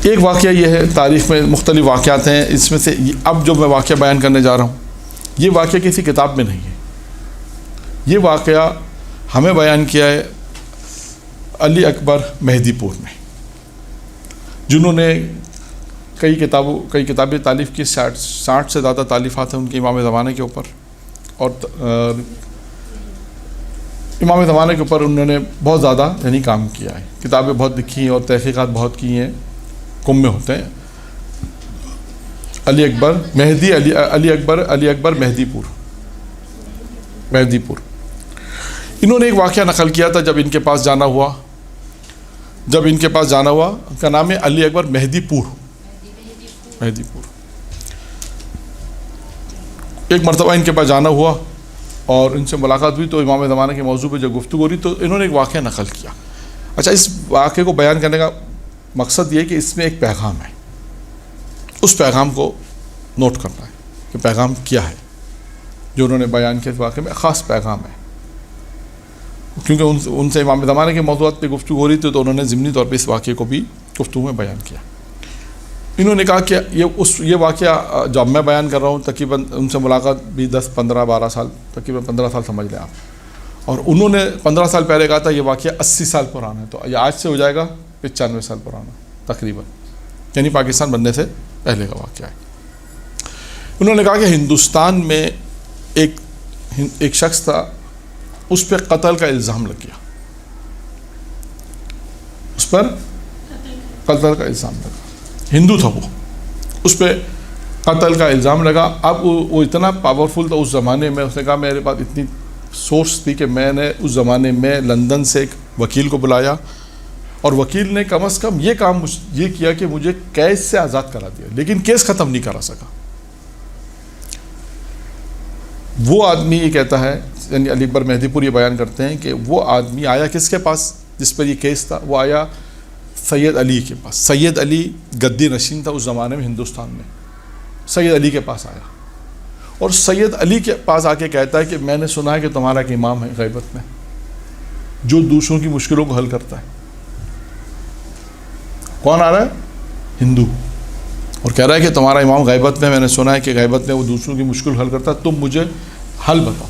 ایک واقعہ یہ ہے، تاریخ میں مختلف واقعات ہیں، اس میں سے اب جو میں واقعہ بیان کرنے جا رہا ہوں یہ واقعہ کسی کتاب میں نہیں ہے، یہ واقعہ ہمیں بیان کیا ہے علی اکبر مہدی پور نے، جنہوں نے کئی کتابیں تالیف کی، 60 سے زیادہ تالیفات ہیں ان کے امام زمانے کے اوپر، اور امام زمانے کے اوپر انہوں نے بہت زیادہ کام کیا ہے، کتابیں بہت لکھی ہیں اور تحقیقات بہت کی ہیں، کم میں ہوتے ہیں۔ علی اکبر مہدی پور انہوں نے ایک واقعہ نقل کیا تھا جب ان کے پاس جانا ہوا، ان کا نام ہے علی اکبر مہدی پور۔ ایک مرتبہ ان کے پاس جانا ہوا اور ان سے ملاقات ہوئی، تو امام زمانے کے موضوع پہ جب گفتگو ہو رہی تو انہوں نے ایک واقعہ نقل کیا۔ اچھا، اس واقعے کو بیان کرنے کا مقصد یہ کہ اس میں ایک پیغام ہے، اس پیغام کو نوٹ کرنا ہے کہ پیغام کیا ہے جو انہوں نے بیان کیا۔ اس واقعے میں خاص پیغام ہے، کیونکہ ان سے امام زمانے کے موضوعات پہ گفتگو ہو رہی تھی تو انہوں نے ضمنی طور پہ اس واقعے کو بھی گفتگو میں بیان کیا۔ انہوں نے کہا کہ یہ واقعہ جب میں بیان کر رہا ہوں تقریباً ان سے ملاقات بھی 10 15 12 سال، تقریباً 15 سال سمجھ لیں آپ، اور انہوں نے 15 سال پہلے کہا تھا یہ واقعہ 80 سال پرانا ہے، تو یہ آج سے ہو جائے گا 95 سال پرانا تقریباً، یعنی پاکستان بننے سے پہلے کا واقعہ ہے۔ انہوں نے کہا کہ ہندوستان میں ایک شخص تھا، اس پہ قتل کا الزام لگ گیا، اس پر قتل کا الزام لگا، ہندو تھا وہ، اس پہ قتل کا الزام لگا۔ اب وہ اتنا پاورفل تھا اس زمانے میں، اس نے کہا میرے پاس اتنی سورس تھی کہ میں نے اس زمانے میں لندن سے ایک وکیل کو بلایا، اور وکیل نے کم از کم یہ کیا کہ مجھے قید سے آزاد کرا دیا، لیکن کیس ختم نہیں کرا سکا۔ وہ آدمی یہ کہتا ہے، یعنی علی اکبر مہدی پور یہ بیان کرتے ہیں کہ وہ آدمی آیا کس کے پاس جس پر یہ کیس تھا؟ وہ آیا سید علی کے پاس۔ سید علی گدی نشین تھا اس زمانے میں ہندوستان میں، سید علی کے پاس آیا، اور سید علی کے پاس آ کے کہتا ہے کہ میں نے سنا ہے کہ تمہارا ایک امام ہے غیبت میں جو دوسروں کی مشکلوں کو حل کرتا ہے۔ کون آ رہا ہے؟ ہندو، اور کہہ رہا ہے کہ تمہارا امام غیبت میں نے سنا ہے کہ غیبت میں وہ دوسروں کی مشکل حل کرتا ہے، تم مجھے حل بتاؤ،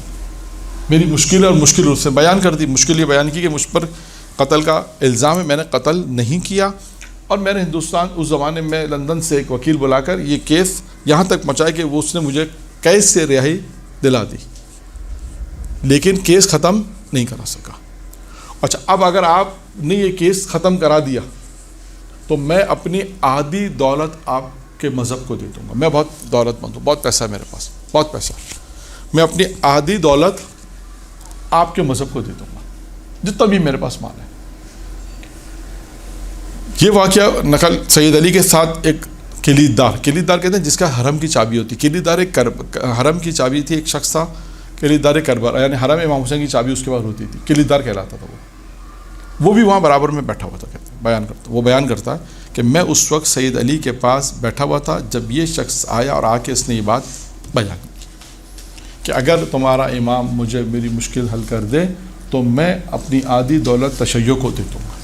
میری مشکل اور مشکل اس سے بیان کر دی۔ مشکل یہ بیان کی کہ مجھ پر قتل کا الزام ہے، میں نے قتل نہیں کیا، اور میں نے ہندوستان اس زمانے میں لندن سے ایک وکیل بلا کر یہ کیس یہاں تک پہنچایا کہ اس نے مجھے قید سے رہائی دلا دی، لیکن کیس ختم نہیں کرا سکا۔ اچھا، اب اگر آپ نے یہ کیس ختم کرا دیا تو میں اپنی آدھی دولت آپ کے مذہب کو دے دوں گا، میں بہت دولت مند ہوں، بہت پیسہ ہے میرے پاس، بہت پیسہ، میں اپنی آدھی دولت آپ کے مذہب کو دے دوں گا، جتنا بھی میرے پاس مال ہے۔ یہ واقعہ نقل سید علی کے ساتھ ایک کلیددار کہتے ہیں جس کا حرم کی چابی ہوتی، کلیددار ایک حرم کی چابی تھی، ایک شخص تھا کلیددار کربلا، یعنی حرم امام حسین کی چابی اس کے پاس ہوتی تھی، کلیددار کہلاتا تھا وہ بھی وہاں برابر میں بیٹھا ہوا تھا، وہ بیان کرتا ہے کہ میں اس وقت سید علی کے پاس بیٹھا ہوا تھا جب یہ شخص آیا اور آ کے اس نے یہ بات بیان کی کہ اگر تمہارا امام مجھے میری مشکل حل کر دے تو میں اپنی آدھی دولت تشیع کو دے دوں گا۔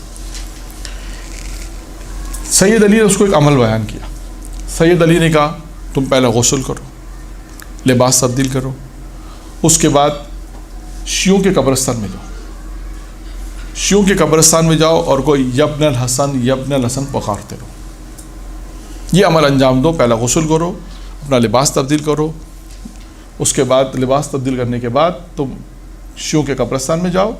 سید علی نے اس کو ایک عمل بیان کیا۔ سید علی نے کہا تم پہلے غسل کرو، لباس تبدیل کرو، اس کے بعد شیعوں کے قبرستان میں جاؤ اور کوئی یبن الحسن پکارتے رہو، یہ عمل انجام دو، پہلے غسل کرو، اپنا لباس تبدیل کرو، اس کے بعد لباس تبدیل کرنے کے بعد تم شیعوں کے قبرستان میں جاؤ،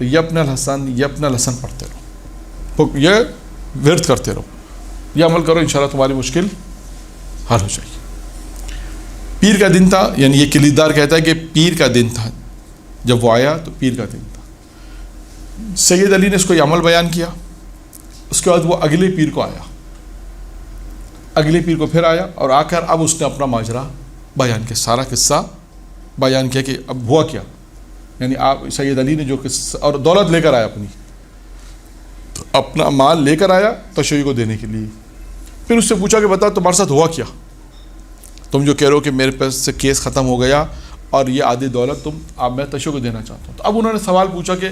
یبن الحسن پڑھتے رہو، یہ ورد کرتے رہو، یہ عمل کرو، انشاءاللہ تمہاری مشکل حل ہو جائے گی۔ پیر کا دن تھا، یعنی یہ کلیددار کہتا ہے کہ پیر کا دن تھا، جب وہ آیا تو پیر کا دن تھا۔ سید علی نے اس کو یہ عمل بیان کیا، اس کے بعد وہ اگلے پیر کو پھر آیا اور آ کر اب اس نے اپنا ماجرا بیان کیا، سارا قصہ بیان کیا کہ اب ہوا کیا، یعنی آپ سید علی نے جو قصہ، اور دولت لے کر آیا، اپنا مال لے کر آیا تشیع کو دینے کے لیے۔ پھر اس سے پوچھا کہ بتا تمہارے ساتھ ہوا کیا، تم جو کہہ رہے ہو کہ میرے پاس سے کیس ختم ہو گیا اور یہ آدھی دولت میں تشیع کو دینا چاہتا ہوں۔ تو اب انہوں نے سوال پوچھا کہ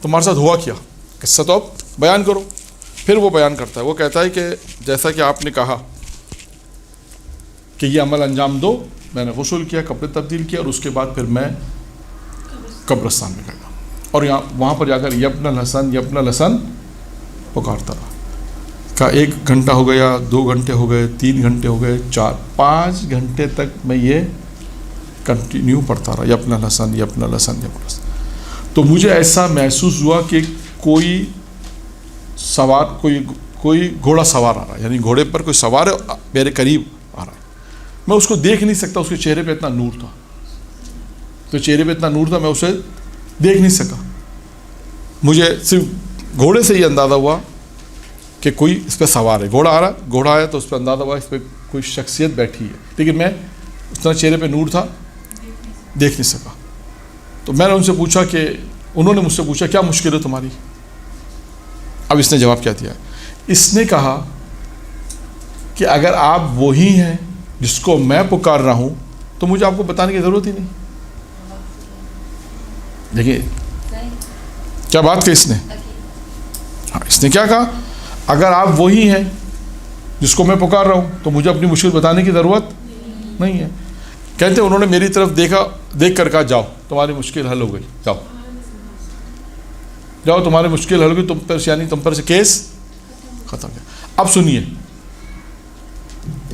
تمہارے ساتھ ہوا کیا، قصہ تو اب بیان کرو۔ پھر وہ بیان کرتا ہے، وہ کہتا ہے کہ جیسا کہ آپ نے کہا کہ یہ عمل انجام دو، میں نے غسل کیا، کپڑے تبدیل کیا، اور اس کے بعد پھر میں قبرستان میں گیا، اور وہاں پر جا کر یبن الحسن یبن الحسن پکارتا رہا۔ کہا 1 گھنٹہ ہو گیا، 2 گھنٹے ہو گئے، 3 گھنٹے ہو گئے، 4 5 گھنٹے تک میں یہ کنٹینیو پڑھتا رہا، یبن الحسن یبن الحسن یبن الحسن۔ تو مجھے ایسا محسوس ہوا کہ کوئی سوار کوئی گھوڑا سوار آ رہا ہے، یعنی گھوڑے پر کوئی سوار ہے میرے قریب آ رہا ہے، میں اس کو دیکھ نہیں سکتا، اس کے چہرے پہ اتنا نور تھا، تو چہرے پہ اتنا نور تھا میں اسے دیکھ نہیں سکا، مجھے صرف گھوڑے سے یہ اندازہ ہوا کہ کوئی اس پہ سوار ہے، گھوڑا آیا تو اس پہ اندازہ ہوا اس پہ کوئی شخصیت بیٹھی ہے، لیکن میں اس طرح چہرے پہ نور تھا دیکھ نہیں سکا۔ تو میں نے ان سے پوچھا کہ انہوں نے مجھ سے پوچھا کیا مشکل ہے تمہاری؟ اب اس نے جواب کیا دیا، اس نے کہا کہ اگر آپ وہی ہیں جس کو میں پکار رہا ہوں تو مجھے آپ کو بتانے کی ضرورت ہی نہیں۔ دیکھیے کیا بات کہ اس نے، ہاں اس نے کیا کہا، اگر آپ وہی ہیں جس کو میں پکار رہا ہوں تو مجھے اپنی مشکل بتانے کی ضرورت نہیں ہے۔ کہتے انہوں نے میری طرف دیکھ کر کہا جاؤ تمہاری مشکل حل ہو گئی، جاؤ تمہاری مشکل حل ہو گئی، تم پر سے کیس ختم ہے۔ اب سنیے،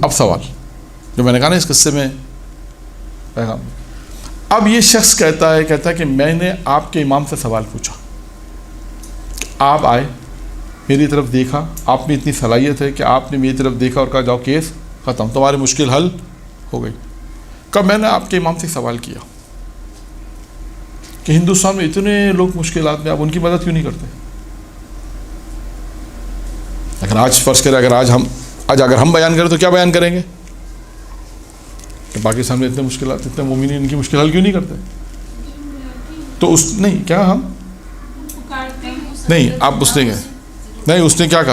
اب سوال جو میں نے کہا نا اس قصے میں پیغام، اب یہ شخص کہتا ہے کہ میں نے آپ کے امام سے سوال پوچھا، آپ آئے میری طرف دیکھا، آپ میں اتنی صلاحیت ہے کہ آپ نے میری طرف دیکھا اور کہا جاؤ کیس ختم، تمہاری مشکل حل ہو گئی۔ کب میں نے آپ کے امام سے سوال کیا کہ ہندوستان میں اتنے لوگ مشکلات میں، آپ ان کی مدد کیوں نہیں کرتے؟ اگر آج فرض کریں، اگر ہم بیان کریں تو کیا بیان کریں گے کہ پاکستان میں اتنے مشکلات، اتنے مومنین ان کی مشکل حل کیوں نہیں کرتے؟ تو اس نے کیا کہا،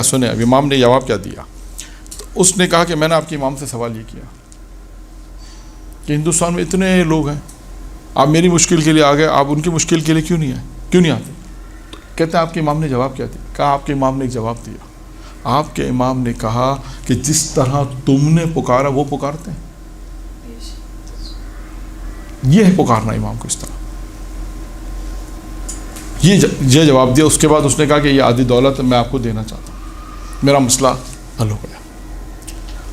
سنیں اب امام نے جواب کیا دیا۔ اس نے کہا کہ میں نے آپ کے امام سے سوال یہ کیا کہ ہندوستان میں اتنے لوگ ہیں، آپ میری مشکل کے لیے آ گئے، آپ ان کی مشکل کے لیے کیوں نہیں آتے؟ کہتے ہیں آپ کے امام نے جواب کیا دیا؟ کہا آپ کے امام نے ایک جواب دیا، آپ کے امام نے کہا کہ جس طرح تم نے پکارا وہ پکارتے ہیں، یہ ہے پکارنا امام کو اس طرح، یہ جواب دیا۔ اس کے بعد اس نے کہا کہ یہ آدھی دولت میں آپ کو دینا چاہتا ہوں، میرا مسئلہ حل ہو گیا۔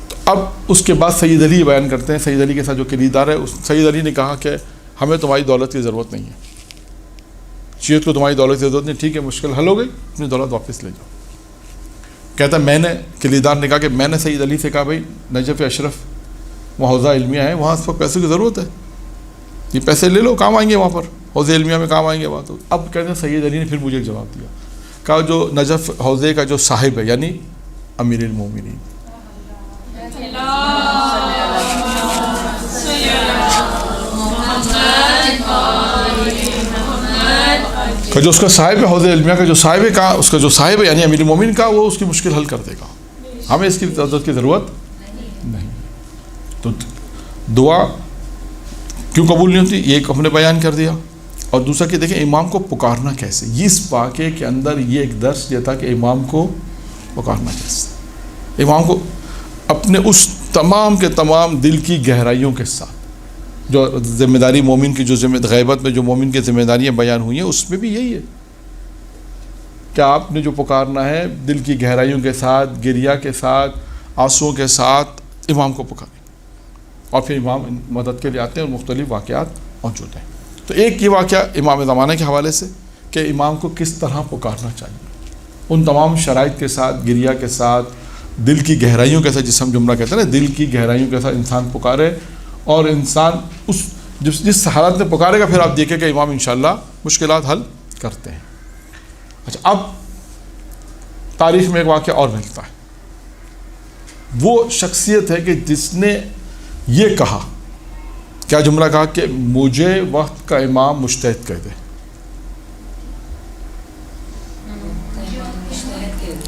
تو اب اس کے بعد سید علی بیان کرتے ہیں، سید علی کے ساتھ جو کلیدار ہے، سید علی نے کہا کہ ہمیں تمہاری دولت کی ضرورت نہیں ہے، شیعت کو تمہاری دولت کی ضرورت نہیں، ٹھیک ہے مشکل حل ہو گئی، اپنی دولت واپس لے جاؤ۔ کہتا ہے میں نے، کلیدار نے کہا کہ میں نے سید علی سے کہا بھائی نجف اشرف وہاں حوزہ علمیہ ہے، وہاں اس کو پیسے کی ضرورت ہے، یہ پیسے لے لو، کام آئیں گے، وہاں پر حوضہ علمیہ میں کام آئیں گے۔ وہاں تو اب کہتے ہیں سید علی نے پھر مجھے ایک جواب دیا، کہا جو نجف حوضے کا جو صاحب ہے یعنی امیر المومنین، کہ جو اس کا صاحب ہے حوضہ علمیہ کا جو صاحب ہے، کہا اس کا جو صاحب ہے یعنی امیر المومنین کا، وہ اس کی مشکل حل کر دے گا، ہمیں اس کی ضرورت نہیں۔ تو دعا کیوں قبول نہیں ہوتی، یہ ایک ہم نے بیان کر دیا، اور دوسرا کہ دیکھیں امام کو پکارنا کیسے، اس واقعے کے اندر یہ ایک درس یہ تھا کہ امام کو پکارنا کیسے، امام کو اپنے اس تمام کے تمام دل کی گہرائیوں کے ساتھ، جو ذمہ داری مومن کی، جو غیبت میں جو مومن کی ذمہ داریاں بیان ہوئی ہیں، اس میں بھی یہی ہے کہ آپ نے جو پکارنا ہے دل کی گہرائیوں کے ساتھ، گریہ کے ساتھ، آنسوؤں کے ساتھ امام کو پکاریں، اور پھر امام مدد کے لیے آتے ہیں اور مختلف واقعات موجود ہیں۔ تو ایک یہ واقعہ امام زمانہ کے حوالے سے کہ امام کو کس طرح پکارنا چاہیے، ان تمام شرائط کے ساتھ، گریہ کے ساتھ، دل کی گہرائیوں کے ساتھ، جس ہم جملہ کہتے ہیں نا، دل کی گہرائیوں کے ساتھ انسان پکارے، اور انسان جس حالت میں پکارے گا پھر آپ دیکھیں کہ امام انشاءاللہ مشکلات حل کرتے ہیں۔ اچھا، اب تاریخ میں ایک واقعہ اور ملتا ہے، وہ شخصیت ہے کہ جس نے یہ کہا، کیا جملہ کہا کہ مجھے وقت کا امام مجتہد کہہ دے۔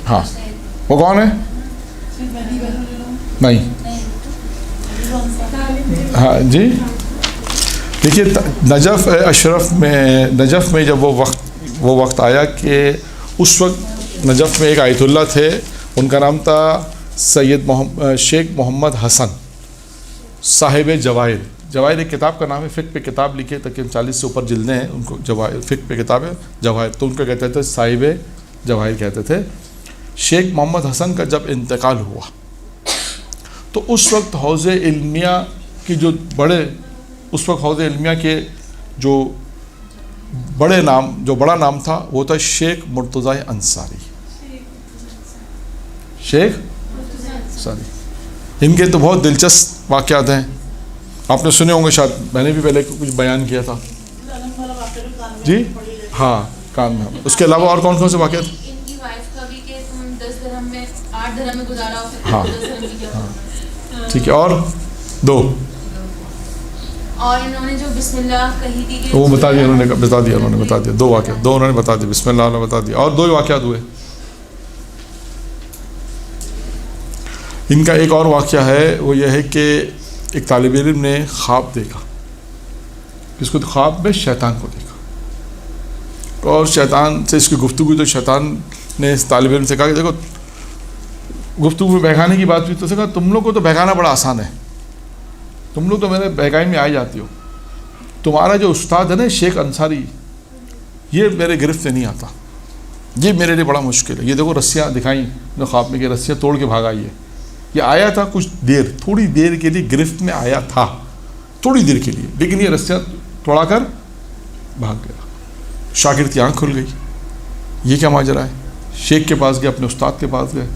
ہاں، وہ کون ہے؟ نہیں، ہاں جی، دیکھیے نجف اشرف میں، نجف میں جب وہ وقت آیا کہ اس وقت نجف میں ایک آیت اللہ تھے، ان کا نام تھا شیخ محمد حسن صاحب جواہر. جواہر ایک کتاب کا نام ہے، فقہ پہ کتاب لکھے، تقریباً 40 سے اوپر جلدیں ہیں ان کو. جواہر فقہ پہ کتاب ہے جواہر، تو ان کو کہتے تھے صاحب جواہر کہتے تھے. شیخ محمد حسن کا جب انتقال ہوا تو اس وقت حوض علمیہ کی جو حوض علمیہ کے جو بڑا نام تھا وہ تھا شیخ مرتضی انصاری. شیخ انصاری، ان کے تو بہت دلچسپ واقعات ہیں، آپ نے سنے ہوں گے شاید، میں نے بھی پہلے کچھ بیان کیا تھا. جی ہاں کان میں. اس کے علاوہ اور کون کون سے واقعات؟ ہاں ٹھیک ہے. اور دو اور انہوں نے جو بسم اللہ کہی تھی وہ بتا دیا، انہوں نے بتا دیا دو واقعات، دو انہوں نے بتا دیا، بسم اللہ انہوں نے بتا دیا. اور دو واقعات ہوئے. ان کا ایک اور واقعہ ہے، وہ یہ ہے کہ ایک طالب علم نے خواب دیکھا. اس کو خواب میں شیطان کو دیکھا، اور شیطان سے اس کی گفتگو ہوئی. تو شیطان نے اس طالب علم سے کہا کہ دیکھو، گفتگو میں بہکانے کی بات ہوئی تو اسے کہا تم لوگ کو تو بہکانا بڑا آسان ہے، تم لوگ تو میرے بہکائی میں آ جاتی ہو. تمہارا جو استاد ہے نا شیخ انصاری، یہ میرے گرفت سے نہیں آتا، یہ میرے لیے بڑا مشکل ہے. یہ دیکھو رسیاں دکھائیں خواب میں کہ رسیاں توڑ کے بھاگا. یہ آیا تھا کچھ دیر، تھوڑی دیر کے لیے گرفت میں آیا تھا، تھوڑی دیر کے لیے، لیکن یہ رسیاں توڑا کر بھاگ گیا. شاگرد کی آنکھ کھل گئی، یہ کیا ماجرا ہے. شیخ کے پاس گئے، اپنے استاد کے پاس گئے،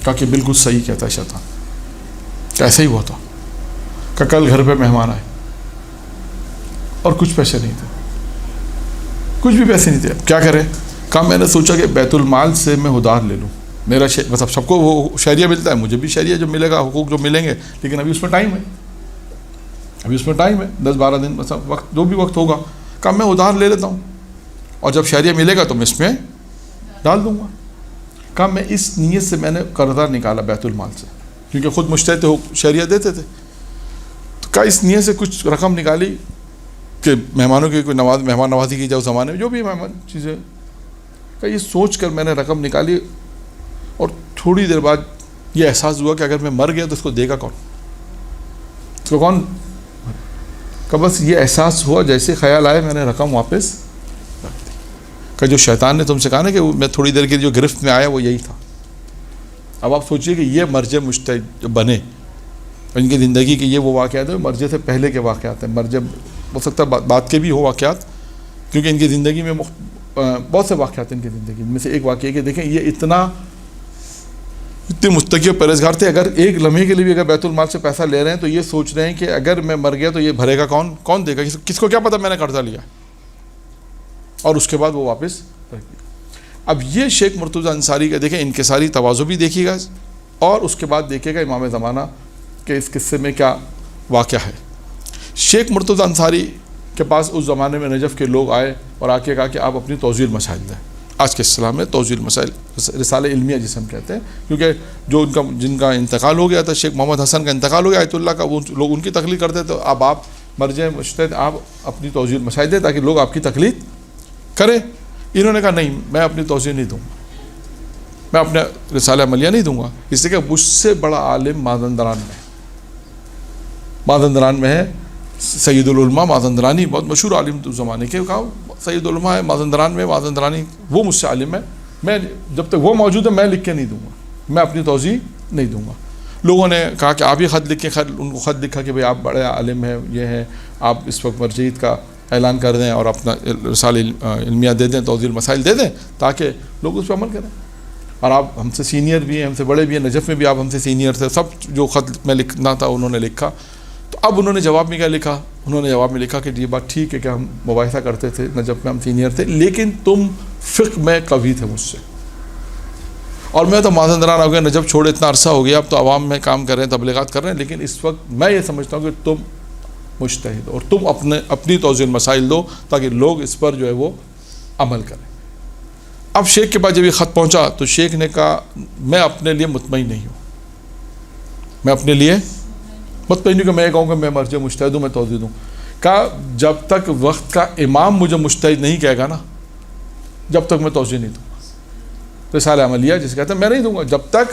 کہا کہ بالکل صحیح کہتا ہے شیطان، ایسا ہی ہوا تھا. کہ کل گھر پہ مہمان آئے اور کچھ پیسے نہیں تھے، کچھ بھی پیسے نہیں تھے. کیا کریں؟ کہا میں نے سوچا کہ بیت المال سے میں ادھار لے لوں. میرا مطلب سب کو وہ شہریہ ملتا ہے، مجھے بھی شہریہ جو ملے گا، حقوق جو ملیں گے، لیکن ابھی اس میں ٹائم ہے، 10-12 دن مطلب وقت، جو بھی وقت ہوگا. کہا میں ادھار لے لیتا ہوں، اور جب شہریہ ملے گا تو میں اس میں ڈال دوں گا. کہا میں اس نیت سے میں نے قرضہ نکالا بیت المال سے، کیونکہ خود مجتہد شہریہ دیتے تھے. تو کہا اس نیت سے کچھ رقم نکالی کہ مہمانوں کی کوئی مہمان نوازی کی جائے اس زمانے میں، جو بھی مہمان چیزیں. کہا یہ سوچ کر میں نے رقم نکالی، اور تھوڑی دیر بعد یہ احساس ہوا کہ اگر میں مر گیا تو اس کو دے گا کون، اس کو کون. کہ بس یہ احساس ہوا، جیسے خیال آئے میں نے رقم واپس رکھ دی. کہ جو شیطان نے تم سے کہا نا کہ میں تھوڑی دیر کے جو گرفت میں آیا وہ یہی تھا. اب آپ سوچئے کہ یہ مرجع مجتہد جو بنے ان کی زندگی کے، یہ وہ واقعات ہیں مرجع سے پہلے کے واقعات ہیں. مرجع ہو سکتا ہے بعد کے بھی ہو واقعات، کیونکہ ان کی زندگی میں بہت سے واقعات ہیں. ان کی زندگی میں سے ایک واقعہ کہ دیکھیں یہ اتنے متقی و پرہیزگار تھے، اگر ایک لمحے کے لیے بھی اگر بیت المال سے پیسہ لے رہے ہیں تو یہ سوچ رہے ہیں کہ اگر میں مر گیا تو یہ بھرے گا کون دے گا، کس کو کیا پتہ میں نے قرضہ لیا. اور اس کے بعد وہ واپس رکھ دیا. اب یہ شیخ مرتضی انصاری کا دیکھیں انکساری تواضع بھی دیکھیے گا، اور اس کے بعد دیکھیے گا امام زمانہ کہ اس قصے میں کیا واقعہ ہے. شیخ مرتضی انصاری کے پاس اس زمانے میں نجف کے لوگ آئے اور آ کے کہا کہ آپ اپنی توضیح المسائل دیں. آج کے اسلام میں توضیح المسائل، رسالہ علمیہ جسے ہم کہتے ہیں، کیونکہ جو جن کا انتقال ہو گیا تھا، شیخ محمد حسن کا انتقال ہو گیا آیت اللہ کا، وہ لوگ ان کی تقلید کرتے. تو اب آپ مرجع مجتہد، آپ اپنی توضیح المسائل دیں تاکہ لوگ آپ کی تقلید کریں. انہوں نے کہا نہیں، میں اپنی توضیح نہیں دوں گا، میں اپنا رسالہ عملیہ نہیں دوں گا، اس لیے کہ مجھ سے بڑا عالم مازندران میں ہے. سید العلماء مازندرانی بہت مشہور عالم تو زمانے کے، کہا سید العلماء ہے مازندران میں، مازندرانی وہ مجھ سے عالم ہے، میں جب تک وہ موجود ہے میں لکھ کے نہیں دوں گا، میں اپنی توضیح نہیں دوں گا. لوگوں نے کہا کہ آپ ہی خط لکھیں. ان کو خط لکھا کہ بھئی آپ بڑے عالم ہیں، یہ ہیں، آپ اس وقت مرجعیت کا اعلان کر دیں اور اپنا رسالہ علمیہ دے دیں، توضیح المسائل دے دیں تاکہ لوگ اس پہ عمل کریں. اور آپ ہم سے سینئر بھی ہیں، ہم سے بڑے بھی ہیں، نجف میں بھی آپ ہم سے سینئر تھے. سب جو خط میں لکھنا تھا انہوں نے لکھا. تو اب انہوں نے جواب میں کیا لکھا؟ انہوں نے جواب میں لکھا کہ یہ بات ٹھیک ہے کہ ہم مباحثہ کرتے تھے، نجف میں ہم سینئر تھے، لیکن تم فقہ میں قوی تھے مجھ سے، اور میں تو مازندران ہو گیا، نجف چھوڑے اتنا عرصہ ہو گیا، اب تو عوام میں کام کر رہے ہیں، تبلیغات کر رہے ہیں، لیکن اس وقت میں یہ سمجھتا ہوں کہ تم مجتہد اور تم اپنی توضیح المسائل دو تاکہ لوگ اس پر جو ہے وہ عمل کریں. اب شیخ کے پاس جب یہ خط پہنچا تو شیخ نے کہا میں اپنے لیے مطمئن نہیں ہوں، میں اپنے لیے مطمئن نہیں کہ میں یہ کہوں کہ میں مرجع مجتہد ہوں، میں توضیح دوں. کہا جب تک وقت کا امام مجھے مجتہد نہیں کہے گا نا، جب تک میں توضیح نہیں دوں گا. رسالہ عملیہ جسے کہتے ہیں، میں نہیں دوں گا جب تک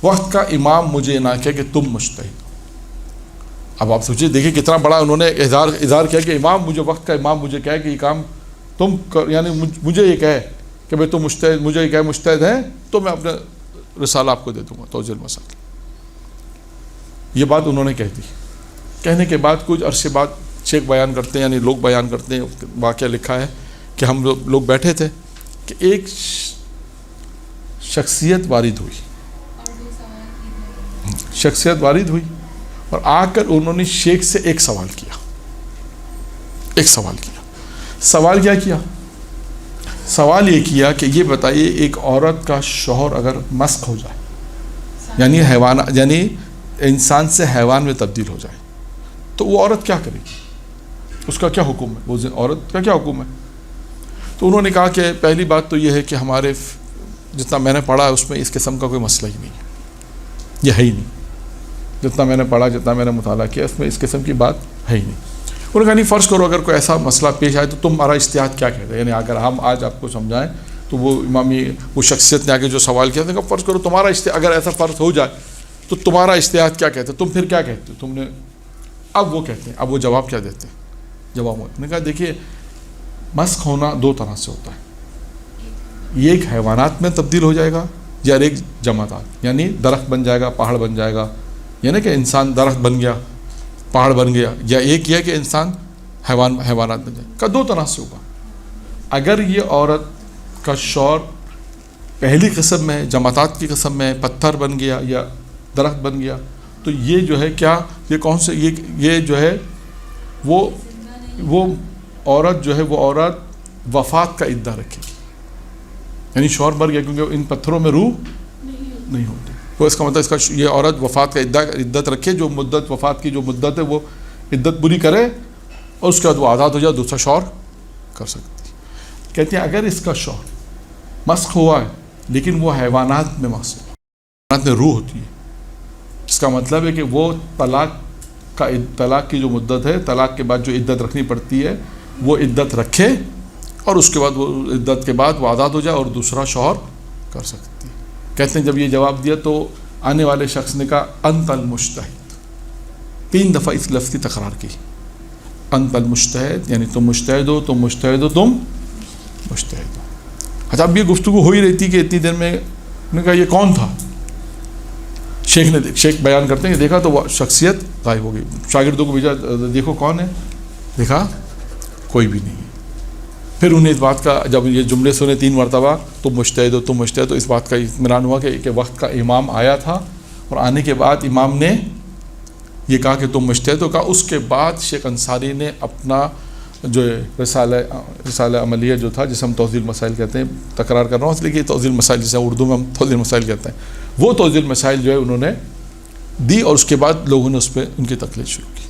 وقت کا امام مجھے نہ کہے کہ تم مجتہد ہو۔ اب آپ سوچیے، دیکھیں کتنا بڑا انہوں نے اظہار کیا کہ امام مجھے، وقت کا امام مجھے کہے کہ یہ کام تم یعنی مجھے یہ کہے کہ بھائی تم مجتہد، مجھے یہ کہے مجتہد ہیں تو میں اپنا رسالہ آپ کو دے دوں گا، توضیح المسائل۔ یہ بات انہوں نے کہہ دی۔ کہنے کے بعد کچھ عرصے بعد شیخ بیان کرتے ہیں، یعنی لوگ بیان کرتے ہیں، واقعہ لکھا ہے کہ ہم لوگ بیٹھے تھے کہ ایک شخصیت وارد ہوئی اور آ کر انہوں نے شیخ سے ایک سوال کیا۔ سوال کیا کیا؟ سوال یہ کیا کہ یہ بتائیے ایک عورت کا شوہر اگر مسخ ہو جائے، یعنی حیوان، یعنی انسان سے حیوان میں تبدیل ہو جائے، تو وہ عورت کیا کرے گی؟ اس کا کیا حکم ہے؟ وہ عورت کا کیا حکم ہے؟ تو انہوں نے کہا کہ پہلی بات تو یہ ہے کہ ہمارے جتنا میں نے پڑھا ہے اس میں اس قسم کا کوئی مسئلہ ہی نہیں ہے، یہ ہے ہی نہیں۔ جتنا میں نے پڑھا، جتنا میں نے مطالعہ کیا، اس میں اس قسم کی بات ہے ہی نہیں۔ انہوں نے کہا نہیں، فرض کرو اگر کوئی ایسا مسئلہ پیش آئے تو تمہارا اجتہاد کیا کہتا ہے؟ یعنی اگر ہم آج آپ کو سمجھائیں تو وہ امامی وہ شخصیت نے آگے جو سوال کیا تھا، فرض کرو تمہارا اجتہاد، اگر ایسا فرض ہو جائے تو تمہارا اجتہاد کیا کہتا ہے؟ تم پھر کیا کہتے ہو؟ تم نے اب وہ کہتے ہیں، اب وہ جواب کیا دیتے ہیں؟ جواب نے کہا دیکھیے، مسخ ہونا دو طرح سے ہوتا ہے، یہ ایک حیوانات میں تبدیل ہو جائے گا یا ایک جماعت، یعنی درخت بن جائے گا، پہاڑ بن جائے گا، یعنی کہ انسان درخت بن گیا، پہاڑ بن گیا، یا ایک یہ کہ انسان حیوانات بن جائے گا۔ دو طرح سے ہوگا۔ اگر یہ عورت کا شوہر پہلی قسم میں، جماعت کی قسم میں پتھر بن گیا یا درخت بن گیا، تو یہ جو ہے کیا، یہ کون سے، یہ جو ہے وہ عورت جو ہے، وہ عورت وفات کا عدہ رکھے گی، یعنی شوہر مر گیا، کیونکہ ان پتھروں میں روح نہیں ہوتی، تو اس کا مطلب اس کا یہ عورت وفات کا عدت رکھے، جو مدت وفات کی جو مدت ہے وہ عدت پوری کرے، اور اس کے بعد وہ آزاد ہو جائے، دوسرا شوہر کر سکتی۔ کہتے ہیں اگر اس کا شوہر مسخ ہوا ہے لیکن وہ حیوانات میں مسخ ہوا، حیوانات میں روح ہوتی ہے، اس کا مطلب ہے کہ وہ طلاق کی جو مدت ہے، طلاق کے بعد جو عدت رکھنی پڑتی ہے، وہ عدت رکھے، اور اس کے بعد وہ عدت کے بعد وہ آزاد ہو جائے اور دوسرا شوہر کر سکتی ہے۔ کہتے ہیں جب یہ جواب دیا تو آنے والے شخص نے کہا انت المجتہد، 3 دفعہ اس لفظ کی تکرار کی، انت المجتہد، یعنی تم مجتہد ہو، تم مجتہد ہو، تم مجتہد ہو۔ اچھا، اب یہ گفتگو ہو ہی رہتی کہ اتنی دیر میں نے کہا یہ کون تھا؟ شیخ بیان کرتے ہیں کہ دیکھا تو وہ شخصیت غائب ہو گئی، شاگردوں کو بھیجا، دیکھو کون ہے، دیکھا کوئی بھی نہیں ہے۔ پھر انہیں اس بات کا، جب یہ جملے سنے 3 مرتبہ، تم مجتہد ہو، تم مجتہد ہو، اس بات کا اطمینان ہوا کہ وقت کا امام آیا تھا، اور آنے کے بعد امام نے یہ کہا کہ تم مجتہد ہو کہا۔ اس کے بعد شیخ انصاری نے اپنا جو رسالہ عملیہ جو تھا، جسے ہم توضیح المسائل کہتے ہیں، تکرار کر رہا ہوں اس لیے کہ توضیح المسائل جسے اردو میں ہم توضیح المسائل کہتے ہیں، وہ توضیح المسائل جو ہے انہوں نے دی، اور اس کے بعد لوگوں نے اس پہ ان کی تقلید شروع کی۔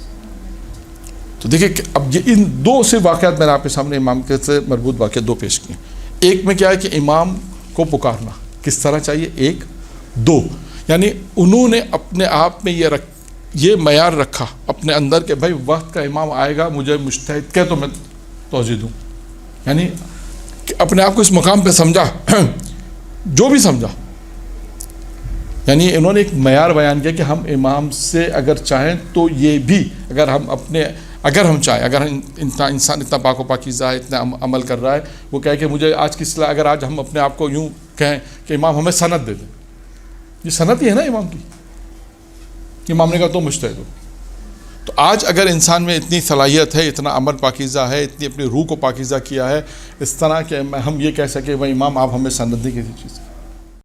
تو دیکھیں کہ اب یہ ان 2 سے واقعات میں نے آپ کے سامنے امام کے سے مربوط واقعات 2 پیش کیے۔ ایک میں کیا ہے کہ امام کو پکارنا کس طرح چاہیے، 1 2 یعنی انہوں نے اپنے آپ میں یہ معیار رکھا اپنے اندر کہ بھائی وقت کا امام آئے گا، مجھے مجتہد کہہ تو میں توجہ دوں، یعنی اپنے آپ کو اس مقام پہ سمجھا، جو بھی سمجھا، یعنی انہوں نے ایک معیار بیان کیا کہ ہم امام سے اگر چاہیں تو یہ بھی، اگر ہم چاہیں، اگر انسان اتنا پاک و پاکیزہ ہے، اتنا عمل کر رہا ہے، وہ کہے کہ مجھے آج کی اصلاح، اگر آج ہم اپنے آپ کو یوں کہیں کہ امام ہمیں سند دے دیں، یہ سند ہی ہے نا امام کی، امام نے کہا تو مجتہد ہو۔ تو آج اگر انسان میں اتنی صلاحیت ہے، اتنا عمل پاکیزہ ہے، اتنی اپنی روح کو پاکیزہ کیا ہے، اس طرح کہ ہم یہ کہہ سکیں بھائی امام آپ ہمیں سند دیں کسی چیز کی،